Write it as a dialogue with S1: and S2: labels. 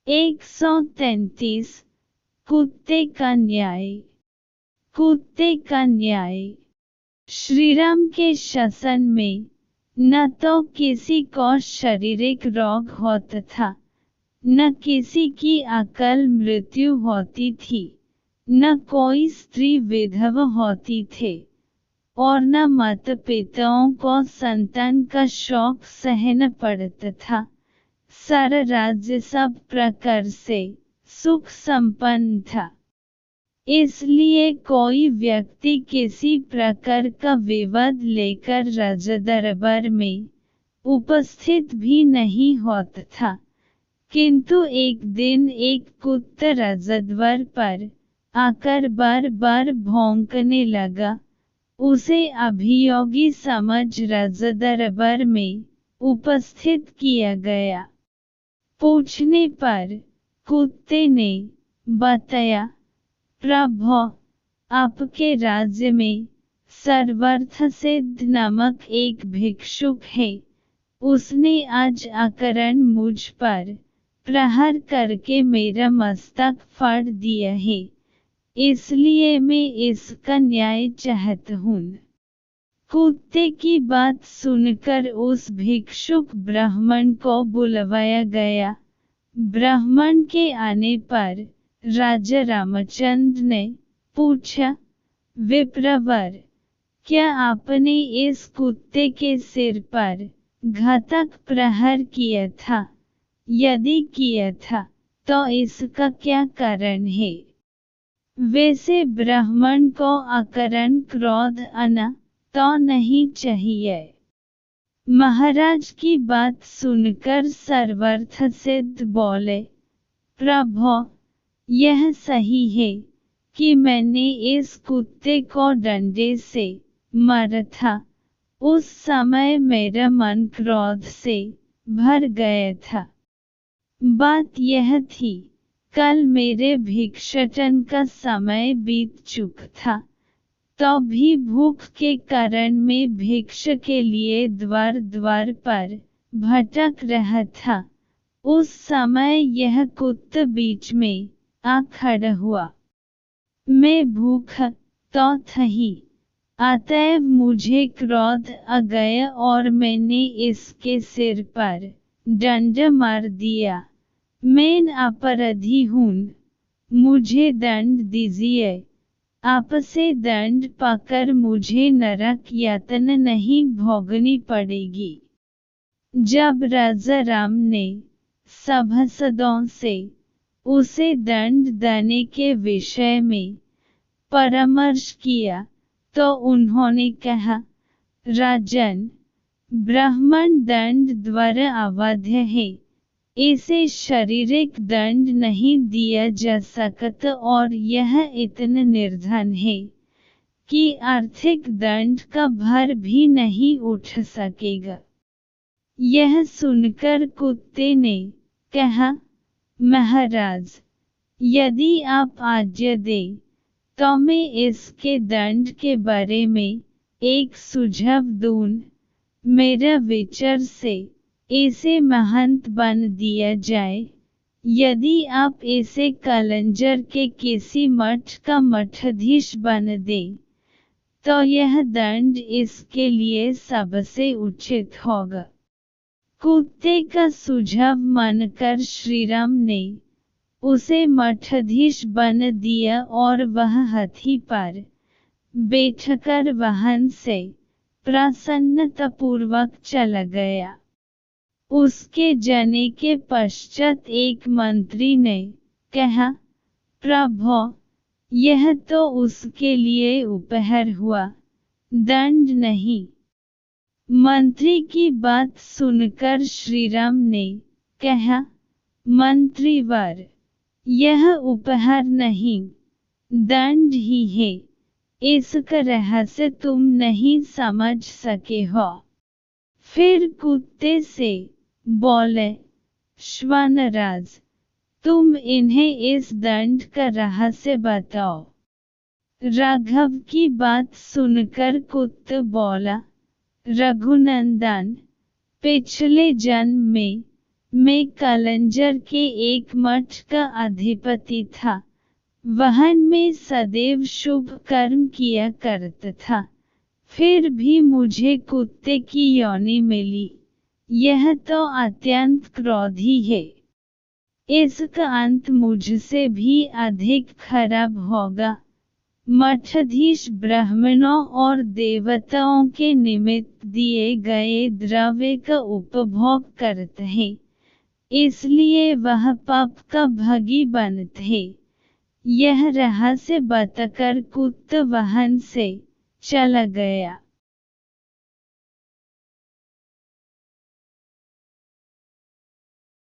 S1: 133 कुत्ते का न्याय। कुत्ते का न्याय। श्रीराम के शासन में न तो किसी को शारीरिक रोग होता था, न किसी की अकाल मृत्यु होती थी, न कोई स्त्री विधवा होती थी, और न माता पिताओं को संतान का शोक सहना पड़ता था। सारा राज्य सब प्रकार से सुख संपन्न था। इसलिए कोई व्यक्ति किसी प्रकार का विवाद लेकर राजा दरबार में उपस्थित भी नहीं होता था। किंतु एक दिन एक कुत्ता राजा द्वार पर आकर बार बार भौंकने लगा। उसे अभियोगी समझ राजा दरबार में उपस्थित किया गया। पूछने पर कुत्ते ने बताया, प्रभु, आपके राज्य में सर्वार्थसिद्ध नामक एक भिक्षुक है। उसने आज अकारण मुझ पर प्रहार करके मेरा मस्तक फाड़ दिया है, इसलिए मैं इसका न्याय चाहता हूँ। कुत्ते की बात सुनकर उस भिक्षुक ब्राह्मण को बुलवाया गया। ब्राह्मण के आने पर राजा रामचंद्र ने पूछा, विप्रवर, क्या आपने इस कुत्ते के सिर पर घातक प्रहार किया था? यदि किया था तो इसका क्या कारण है? वैसे ब्राह्मण को अकारण क्रोध आना तो नहीं चाहिए। महाराज की बात सुनकर सर्वार्थसिद्ध बोले, प्रभु, यह सही है कि मैंने इस कुत्ते को डंडे से मारा था। उस समय मेरा मन क्रोध से भर गया था। बात यह थी, कल मेरे भिक्षाटन का समय बीत चुका था, तो भी भूख के कारण मैं भिक्षा के लिए द्वार द्वार पर भटक रहा था। उस समय यह कुत्ता बीच में आ खड़ा हुआ। मैं भूखा तो था ही, अतएव मुझे क्रोध आ गया और मैंने इसके सिर पर डंडा मार दिया। मैं अपराधी हूँ, मुझे दंड दीजिए। आपसे दंड पाकर मुझे नरक यातना नहीं भोगनी पड़ेगी। जब राजा राम ने सभासदों से उसे दंड देने के विषय में परामर्श किया तो उन्होंने कहा, राजन, ब्राह्मण दंड द्वारा अबाध्य है, इसे शारीरिक दंड नहीं दिया जा सकता और यह इतना निर्धन है कि आर्थिक दंड का भार भी नहीं उठ सकेगा। यह सुनकर कुत्ते ने कहा, महाराज, यदि आप आज्ञा दें तो मैं इसके दंड के बारे में एक सुझाव दूं। मेरा विचार से इसे महंत बन दिया जाए। यदि आप इसे कलंजर के किसी मठ का मठाधीश बन दें तो यह दंड इसके लिए सबसे उचित होगा। कुत्ते का सुझाव मानकर श्रीराम ने उसे मठाधीश बन दिया और वह हाथी पर बैठकर वाहन से प्रसन्नतापूर्वक चला गया। उसके जाने के पश्चात एक मंत्री ने कहा, प्रभु, यह तो उसके लिए उपहार हुआ, दंड नहीं। मंत्री की बात सुनकर श्रीराम ने कहा, मंत्रीवर, यह उपहार नहीं, दंड ही है। इसका रहस्य तुम नहीं समझ सके हो। फिर कुत्ते से बोले, श्वानराज, तुम इन्हें इस दंड का रहस्य बताओ। राघव की बात सुनकर कुत्ता बोला, रघुनंदन, पिछले जन्म में में कलंजर के एक मठ का अधिपति था। वहन में सदैव शुभ कर्म किया करता था। फिर भी मुझे कुत्ते की योनि मिली। यह तो अत्यंत क्रोधी है। इसका अंत मुझसे भी अधिक खराब होगा। मठाधीश ब्राह्मणों और देवताओं के निमित्त दिए गए द्रव्य का उपभोग करते हैं, इसलिए वह पाप का भागी बनते हैं। यह रहस्य बताकर कुत्ता वहन से चला गया।